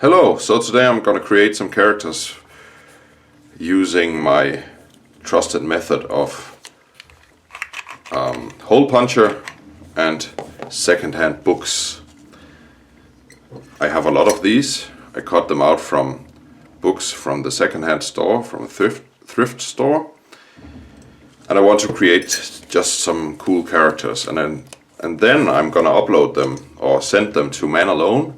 Hello, so today I'm going to create some characters using my trusted method of hole puncher and secondhand books. I have a lot of these. I cut them out from books from the secondhand store, from a thrift store. And I want to create just some cool characters, and then I'm going to upload them or send them to ManAlone,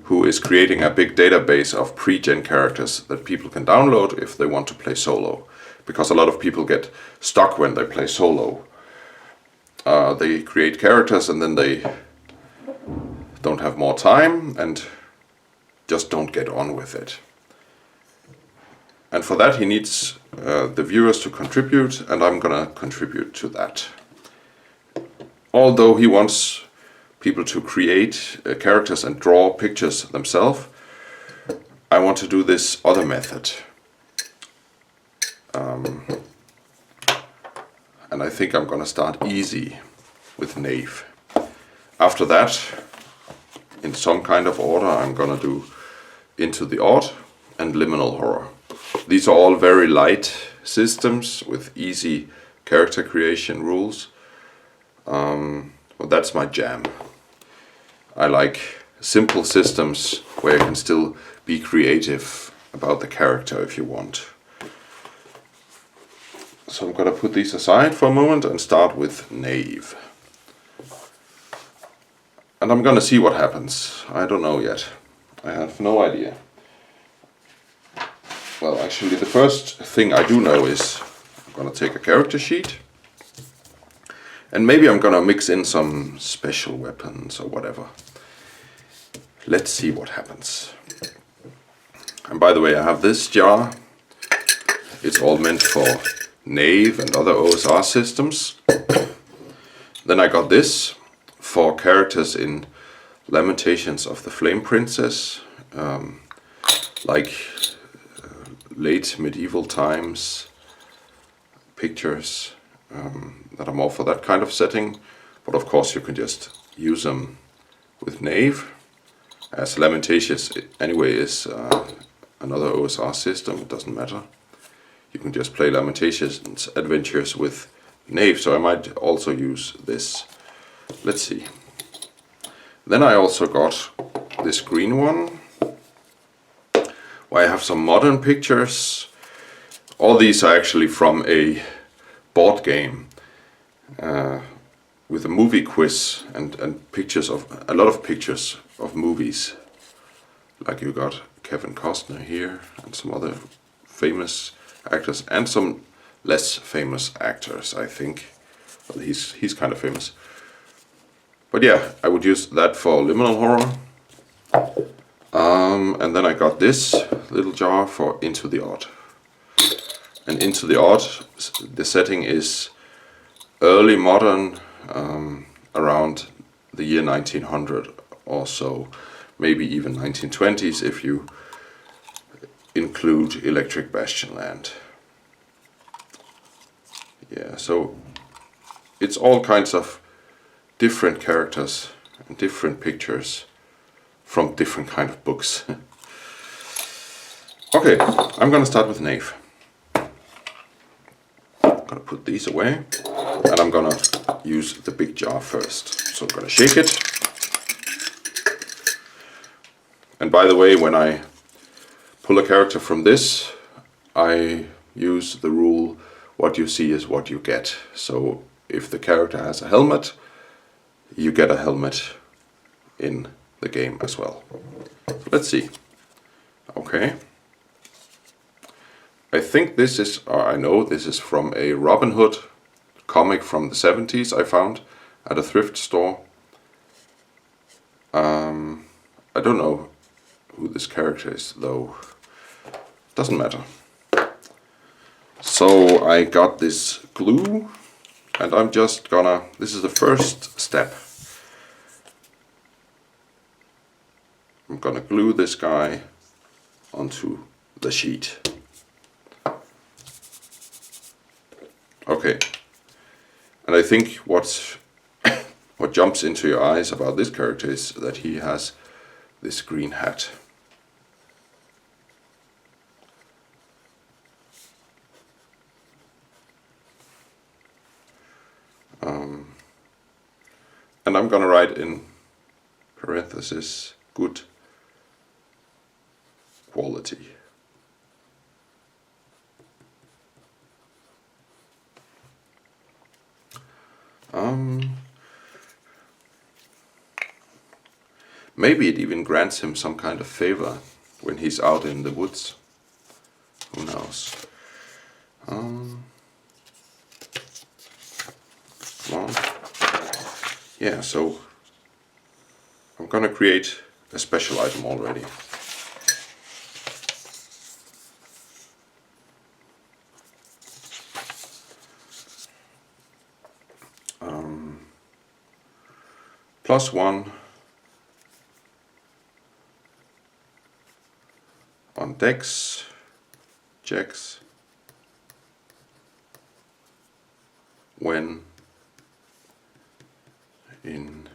who is creating a big database of pre-gen characters that people can download if they want to play solo. Because a lot of people get stuck when they play solo. They create characters and then they don't have more time and just don't get on with it. And for that he needs the viewers to contribute, and I'm gonna contribute to that. Although he wants people to create characters and draw pictures themselves, I want to do this other method. And I think I'm gonna start easy with Knave. After that, in some kind of order, I'm gonna do Into the Odd and Liminal Horror. These are all very light systems with easy character creation rules. Well, that's my jam. I like simple systems where you can still be creative about the character if you want. So I'm gonna put these aside for a moment and start with Knave. And I'm gonna see what happens. I don't know yet. I have no idea. Well, actually the first thing I do know is I'm gonna take a character sheet, and maybe I'm gonna mix in some special weapons or whatever. Let's see what happens. And by the way, I have this jar. It's all meant for Knave and other OSR systems. Then I got this for characters in Lamentations of the Flame Princess, like late medieval times pictures that are more for that kind of setting. But of course you can just use them with Knave, as Lamentations anyway is another OSR system. It doesn't matter. You can just play Lamentations adventures with Knave, so I might also use this. Let's see. Then I also got this green one, where I have some modern pictures. All these are actually from a board game with a movie quiz and pictures of a lot of pictures of movies. Like you got Kevin Costner here and some other famous actors and some less famous actors, I think. Well, he's kind of famous. But yeah, I would use that for Liminal Horror. And then I got this little jar for Into the Odd. And Into the Odd, the setting is early modern, around the year 1900 or so, maybe even 1920s if you include Electric Bastion Land. Yeah, so it's all kinds of different characters and different pictures from different kind of books. Okay, I'm gonna start with Knave. I'm gonna put these away, and I'm gonna use the big jar first. So I'm gonna shake it. And by the way, when I pull a character from this, I use the rule, what you see is what you get. So if the character has a helmet, you get a helmet in the game as well. So let's see. Okay. I think this is, or I know this is from a Robin Hood comic from the 70s I found at a thrift store. I don't know who this character is though. Doesn't matter. So I got this glue, and I'm just gonna, this is the first step. I'm gonna glue this guy onto the sheet. Okay, and I think what jumps into your eyes about this character is that he has this green hat. And I'm gonna write in parentheses good quality. Maybe it even grants him some kind of favor when he's out in the woods. Who knows? Well, yeah, so I'm gonna create a special item already. +1 on dex checks when in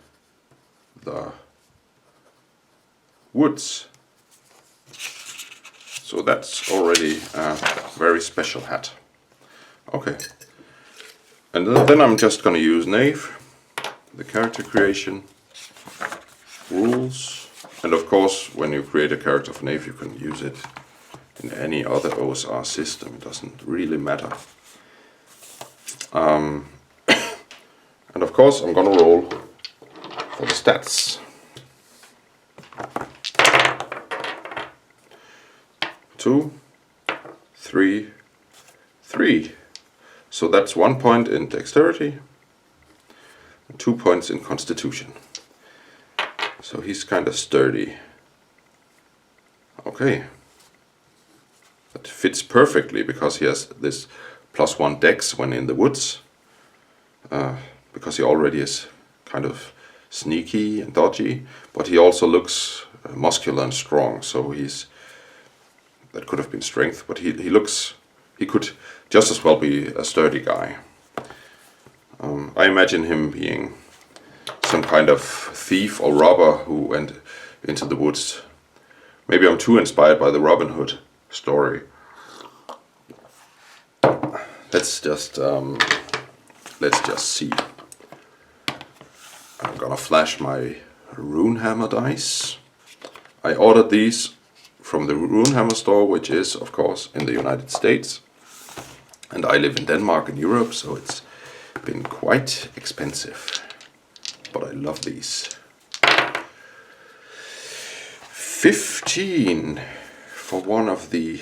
the woods. So that's already a very special hat. Okay. And then I'm just gonna use Knave, the character creation rules. And of course, when you create a character for Knave, you can use it in any other OSR system. It doesn't really matter. And of course, I'm gonna roll for the stats. 2, 3, 3. So that's 1 point in dexterity, and 2 points in constitution. So he's kind of sturdy. Okay. That fits perfectly because he has this +1 dex when in the woods. Because he already is kind of sneaky and dodgy, but he also looks muscular and strong. So that could have been strength, but he could just as well be a sturdy guy. I imagine him being some kind of thief or robber who went into the woods. Maybe I'm too inspired by the Robin Hood story. Let's just see. I'm gonna flash my Runehammer dice. I ordered these from the Runehammer store, which is of course in the United States. And I live in Denmark in Europe, so it's been quite expensive. But I love these. 15 for one of the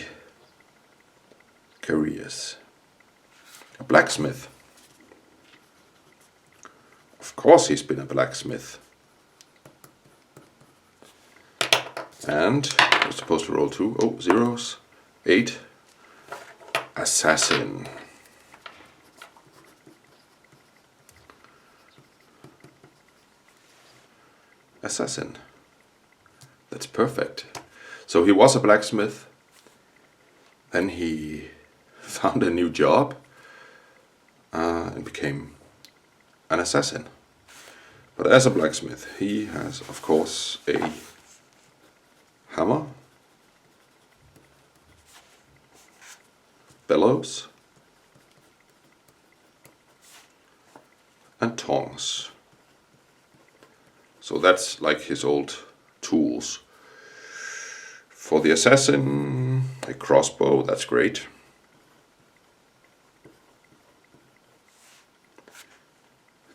careers. A blacksmith. Of course he's been a blacksmith. And we're supposed to roll 2 zeros. 8. Assassin. Assassin. That's perfect. So he was a blacksmith, then he found a new job and became an assassin. But as a blacksmith, he has, of course, a hammer, bellows, and tongs. So that's like his old tools. For the assassin, a crossbow, that's great.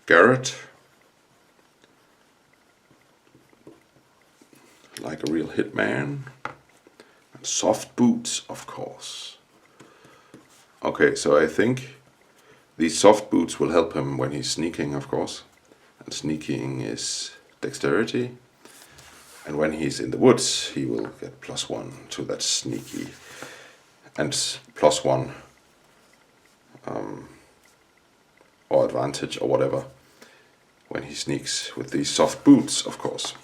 Garrett, like a real hitman. And soft boots, of course. Okay, so I think these soft boots will help him when he's sneaking, of course. And sneaking is dexterity. And when he's in the woods, he will get +1 to that sneaky. And +1 or advantage or whatever when he sneaks with these soft boots, of course.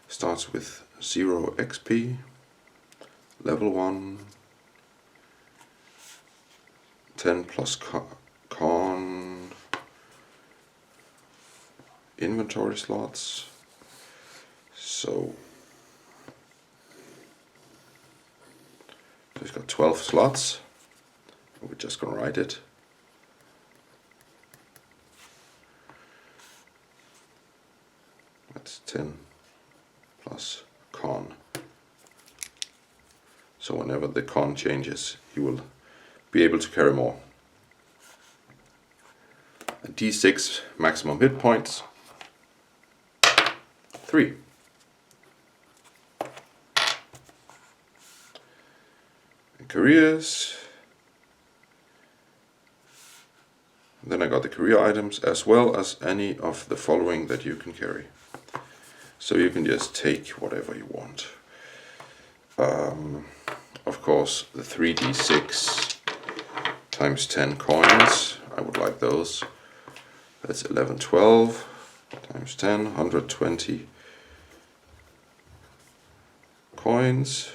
Starts with 0 XP, level 1, 10 plus con, inventory slots. So he's got 12 slots, We're just gonna write it. That's 10 plus con. So whenever the con changes, he will be able to carry more. A D6 maximum hit points. 3. And careers. Then I got the career items as well as any of the following that you can carry. So you can just take whatever you want. Of course, the 3d6 times 10 coins. I would like those. That's 11, 12 times 10, 120 coins.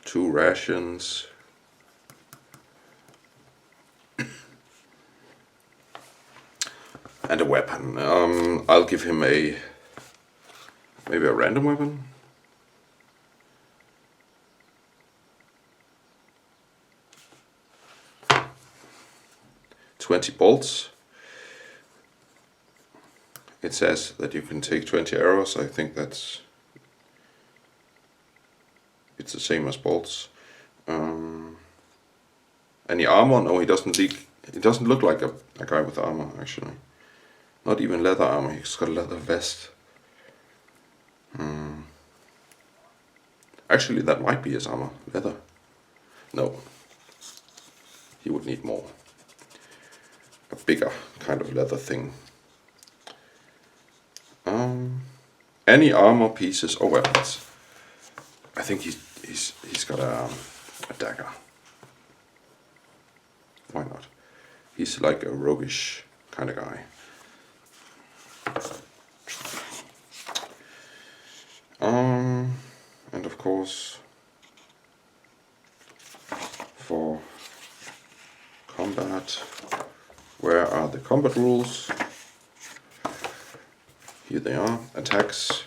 2 rations. And a weapon. I'll give him maybe a random weapon. $20 bolts. It says that you can take 20 arrows. I think it's the same as bolts. Any armor? No, he doesn't look like a guy with armor actually. Not even leather armor, he's got a leather vest. Actually, that might be his armor. Leather. No. He would need more. A bigger kind of leather thing. Any armor pieces or weapons. I think he's got a dagger. Why not? He's like a roguish kind of guy. And of course, for combat, where are the combat rules? Here they are. Attacks.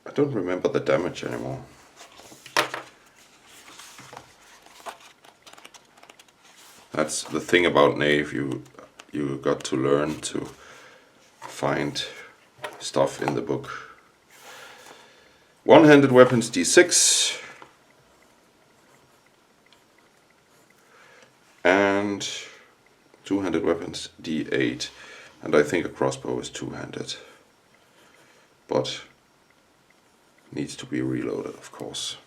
I don't remember the damage anymore. That's the thing about Knave. You got to learn to find stuff in the book. One-handed weapons D6 and two-handed weapons D8, and I think a crossbow is two-handed, but needs to be reloaded, of course.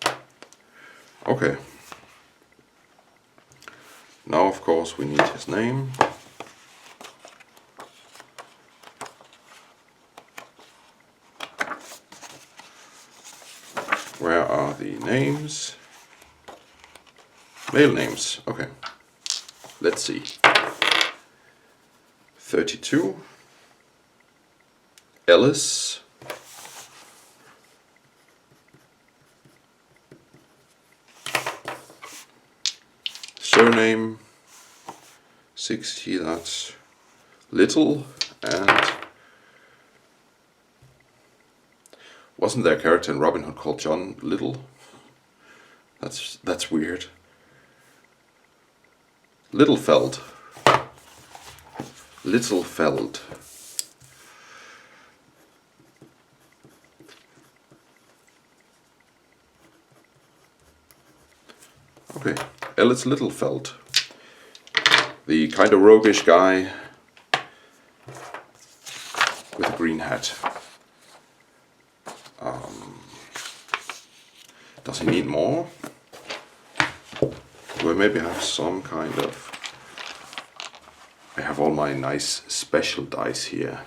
Okay. Now, of course, we need his name. Where are the names? Male names. Okay. Let's see. 32. Ellis. Surname 60, that's Little, and wasn't there a character in Robin Hood called John Little? That's weird. Littlefeld. Littlefeld. Okay, Ellis Littlefeld. The kind of roguish guy with a green hat. Does he need more? Do I maybe have some kind of... I have all my nice special dice here.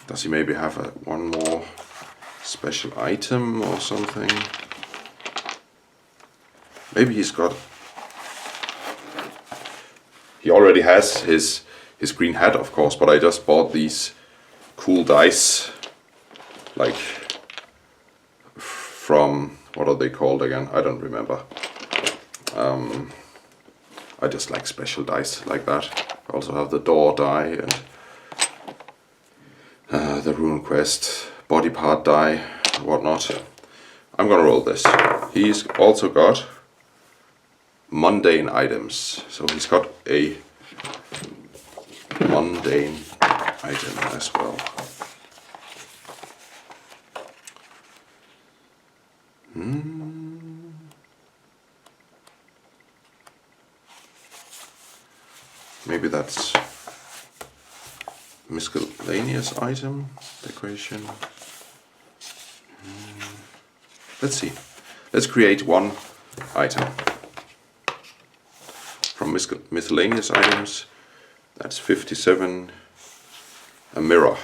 Does he maybe have one more special item or something? Maybe he's got... He already has his green hat, of course, but I just bought these cool dice, like from, what are they called again? I don't remember. I just like special dice like that. I also have the door die and the rune quest, body part die, whatnot. I'm gonna roll this. He's also got mundane items, so he's got a mundane item as well. Maybe that's miscellaneous item decoration. Let's see. Let's create one item from miscellaneous items. That's 57. A mirror.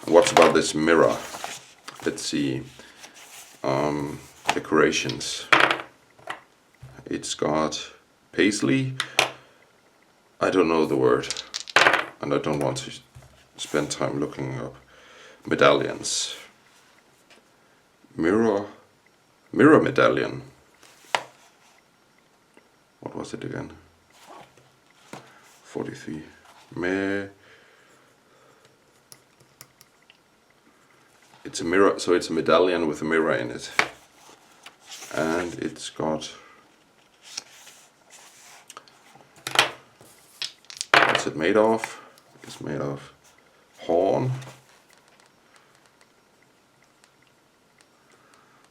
And what's about this mirror? Let's see. Decorations. It's got paisley. I don't know the word, and I don't want to spend time looking up. Medallions. Mirror medallion. What was it again? 43. It's a mirror, so it's a medallion with a mirror in it. And it's got... What's it made of? It's made of horn.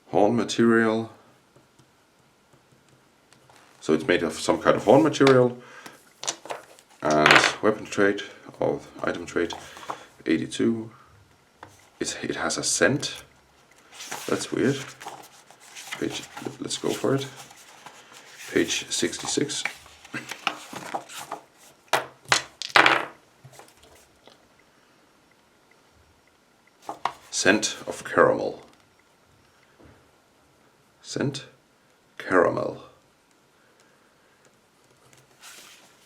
Horn material. So it's made of some kind of horn material. And weapon trait, or item trait, 82. It has a scent. That's weird. Let's go for it. Page 66. Scent of caramel. Scent caramel.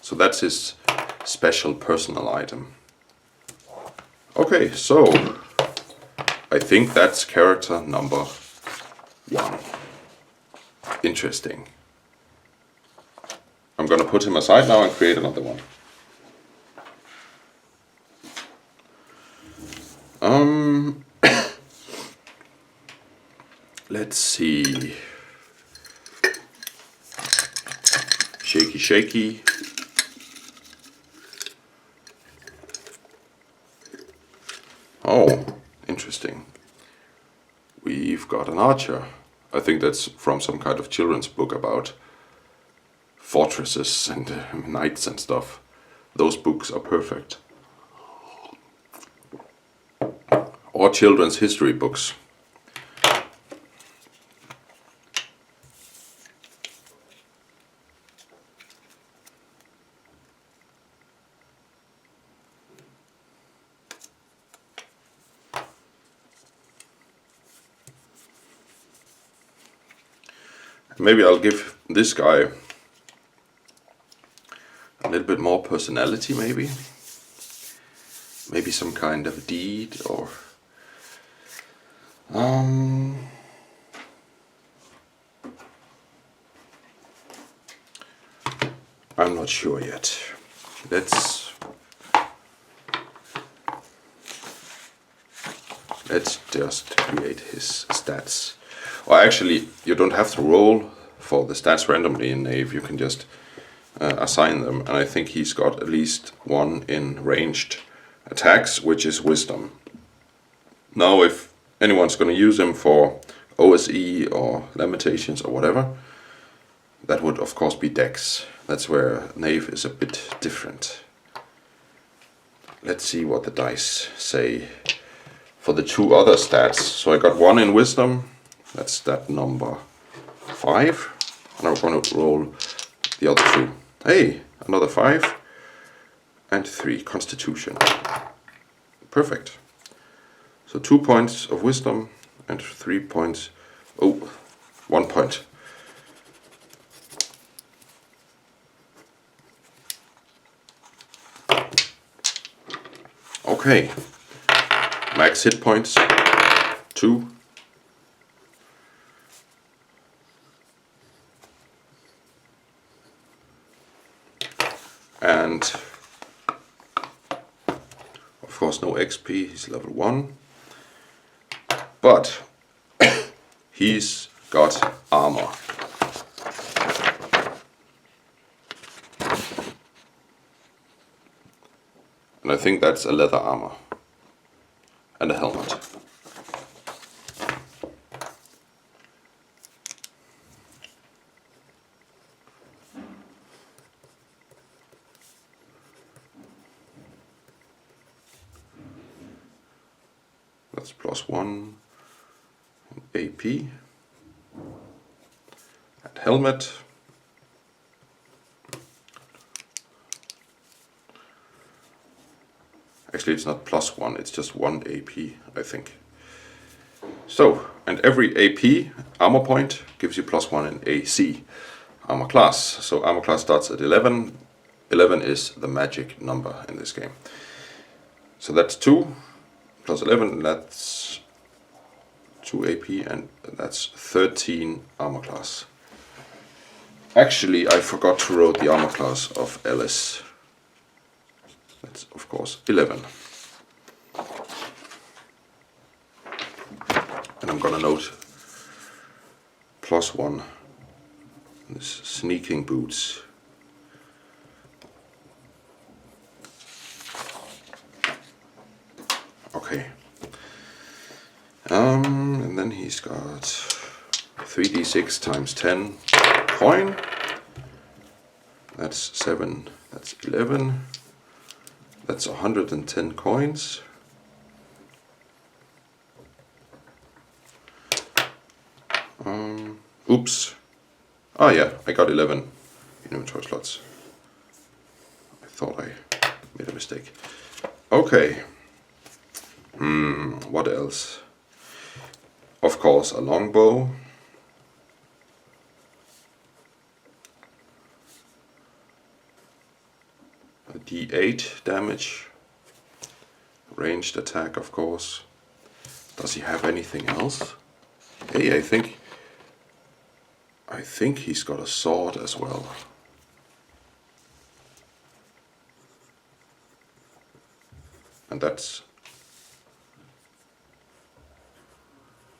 So that's his special personal item. Okay, so I think that's character number 1. Interesting. I'm gonna put him aside now and create another one. Let's see. Shaky shaky. Oh, interesting. We've got an archer. I think that's from some kind of children's book about fortresses and knights and stuff. Those books are perfect. Or children's history books. Maybe I'll give this guy a little bit more personality, maybe. Maybe some kind of deed or... I'm not sure yet. Let's just create his stats. Or actually, you don't have to roll for the stats randomly in Knave. You can just assign them. And I think he's got at least 1 in ranged attacks, which is wisdom. Now, if anyone's going to use him for OSE or lamentations or whatever, that would of course be dex. That's where Knave is a bit different. Let's see what the dice say for the 2 other stats. So I got 1 in wisdom. That's stat number 5. And I'm going to roll the other 2. Hey, another 5. And 3, constitution. Perfect. So 2 points of wisdom and 3 points. Oh, 1 point. Okay. Max hit points 2. And of course no XP, he's level 1. But he's got armor. And I think that's a leather armor. And a helmet. That's +1 AP. And helmet. Actually, it's not +1, it's just 1 AP, I think. So, and every AP armor point gives you +1 in AC armor class. So armor class starts at 11. 11 is the magic number in this game. So that's 2 plus 11, that's 2 AP, and that's 13 armor class. Actually, I forgot to write the armor class of Ellis. That's of course 11. And I'm gonna note +1. This sneaking boots. Okay. And then he's got 3d6 times 10 coin. That's 7. That's 11. That's 110 coins. Oops. Ah yeah, I got 11 inventory slots. I thought I made a mistake. Okay. What else? Of course, a longbow. A D8 damage. Ranged attack, of course. Does he have anything else? Hey, I think he's got a sword as well. And that's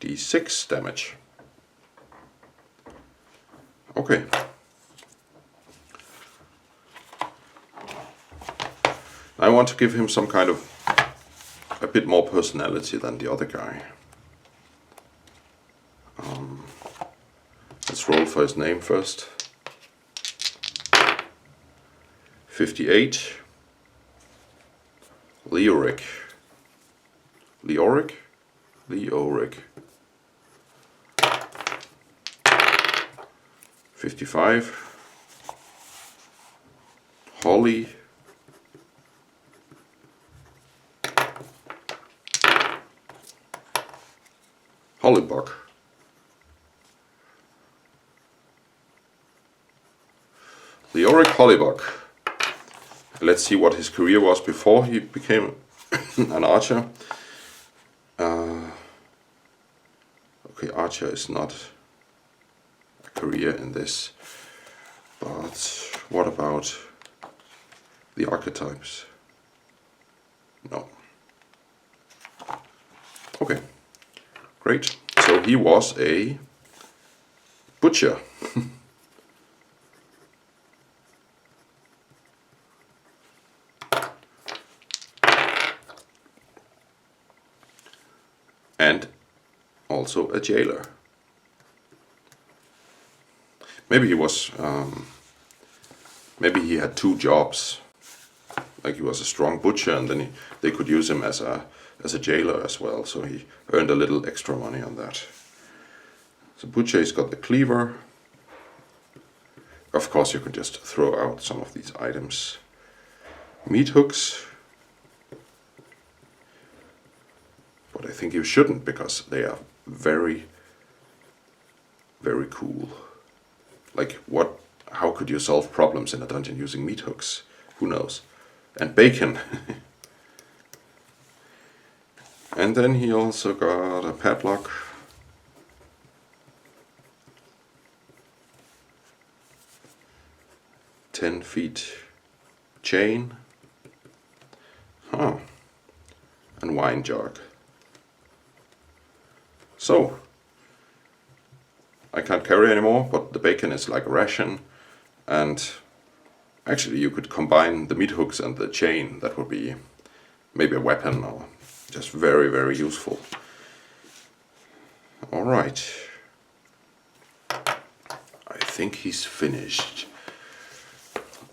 D6 damage. Okay. I want to give him some kind of a bit more personality than the other guy. Let's roll for his name first. 58. Leoric. Leoric? Leoric. 55. Holly. Hollyok. Leoric Hollyok. Let's see what his career was before he became an archer. Okay, archer is not a career in this, but what about the archetypes? No. Okay, great. So he was a butcher. And also a jailer. Maybe he was, maybe he had 2 jobs. Like he was a strong butcher, and then they could use him as a jailer as well. So he earned a little extra money on that. So butcher, he's got the cleaver. Of course, you can just throw out some of these items. Meat hooks. But I think you shouldn't, because they are very, very cool. Like how could you solve problems in a dungeon using meat hooks? Who knows? And bacon. And then he also got a padlock. "10 feet. chain, and wine jug. So, I can't carry anymore, but the bacon is like a ration, and actually you could combine the meat hooks and the chain. That would be maybe a weapon or just very, very useful. Alright. I think he's finished.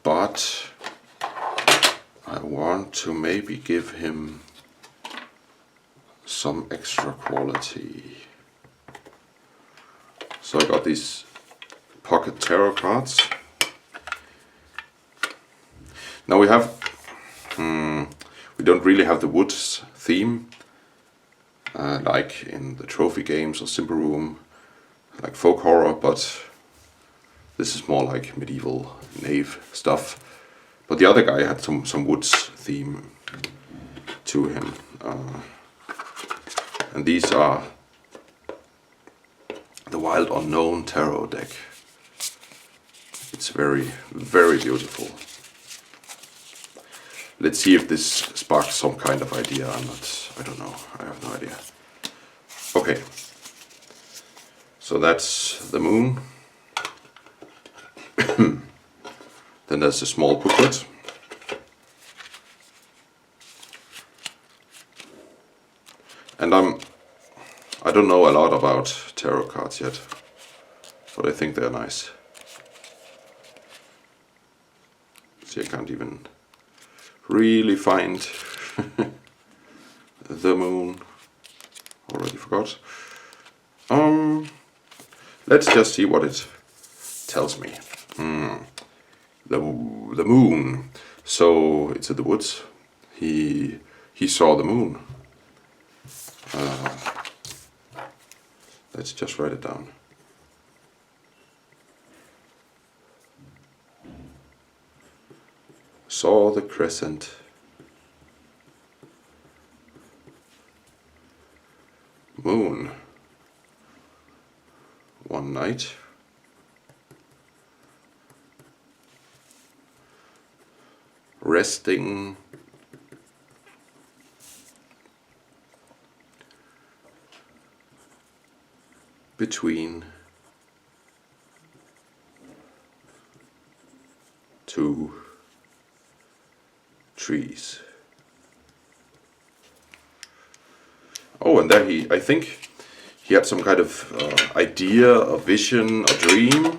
But I want to maybe give him some extra quality. So I got these pocket tarot cards. Now we have, we don't really have the woods theme, like in the trophy games or Simple Room, like folk horror, but this is more like medieval Knave stuff. But the other guy had some woods theme to him. And these are the Wild Unknown tarot deck. It's very, very beautiful. Let's see if this sparks some kind of idea. I don't know, I have no idea. Okay, so that's the moon. Then there's a small booklet. And I don't know a lot about tarot cards yet, but I think they're nice. See, I can't even really find the moon. Already forgot. Let's just see what it tells me. The moon. So it's in the woods. He saw the moon. Let's just write it down. Saw the crescent. Moon. One night. Resting. Between two trees. Oh, and there I think he had some kind of idea, a vision, a dream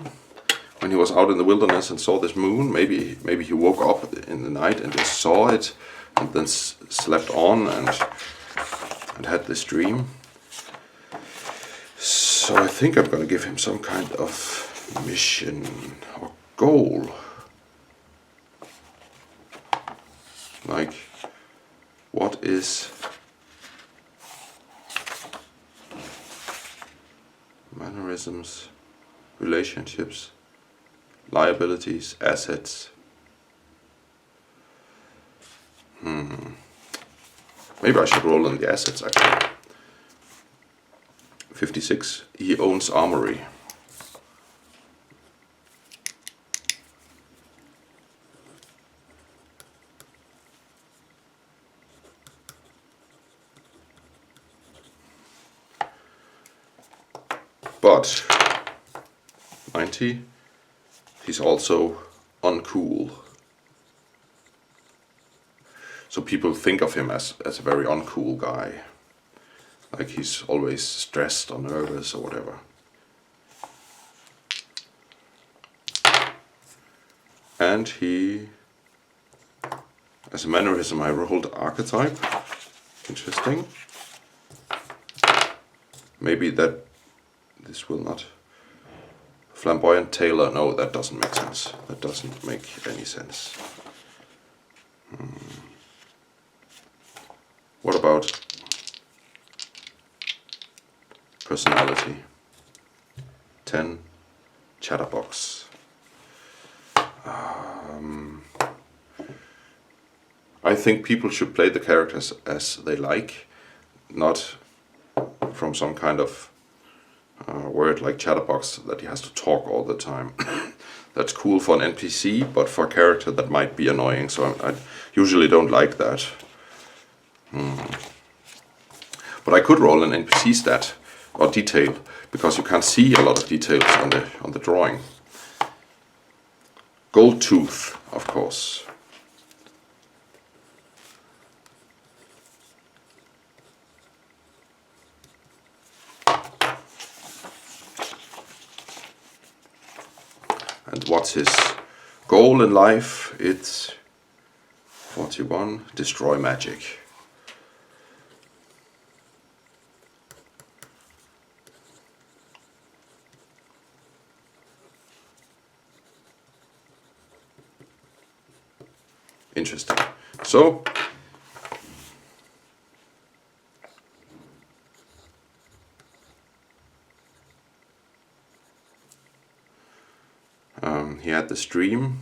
when he was out in the wilderness and saw this moon. Maybe he woke up in the night and just saw it, and then slept on and had this dream. So I think I'm going to give him some kind of mission or goal. Like, what is mannerisms, relationships, liabilities, assets? Maybe I should roll on the assets actually. 56, he owns armory. But 90, he's also uncool. So people think of him as a very uncool guy. Like he's always stressed or nervous or whatever. And he, as a mannerism, I rolled archetype. Interesting. Maybe that this will not. Flamboyant tailor, no, that doesn't make sense. That doesn't make any sense. What about personality? 10, chatterbox. I think people should play the characters as they like, not from some kind of word like chatterbox that he has to talk all the time. that's cool for an NPC, but for a character that might be annoying, so I usually don't like that. But I could roll an NPC stat or detail, because you can't see a lot of details on the drawing. Gold tooth, of course. And what's his goal in life? It's 41, destroy magic. Interesting. So, he had this dream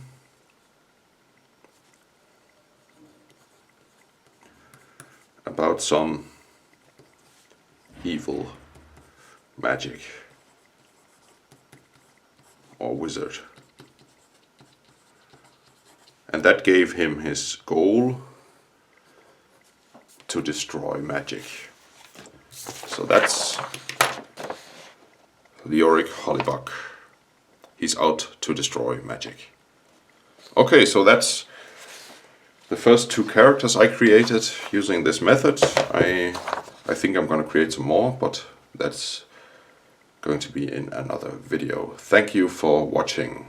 about some evil magic or wizard. And that gave him his goal to destroy magic. So that's Leoric Hollyok. He's out to destroy magic. Okay, so that's the first 2 characters I created using this method. I think I'm going to create some more, but that's going to be in another video. Thank you for watching.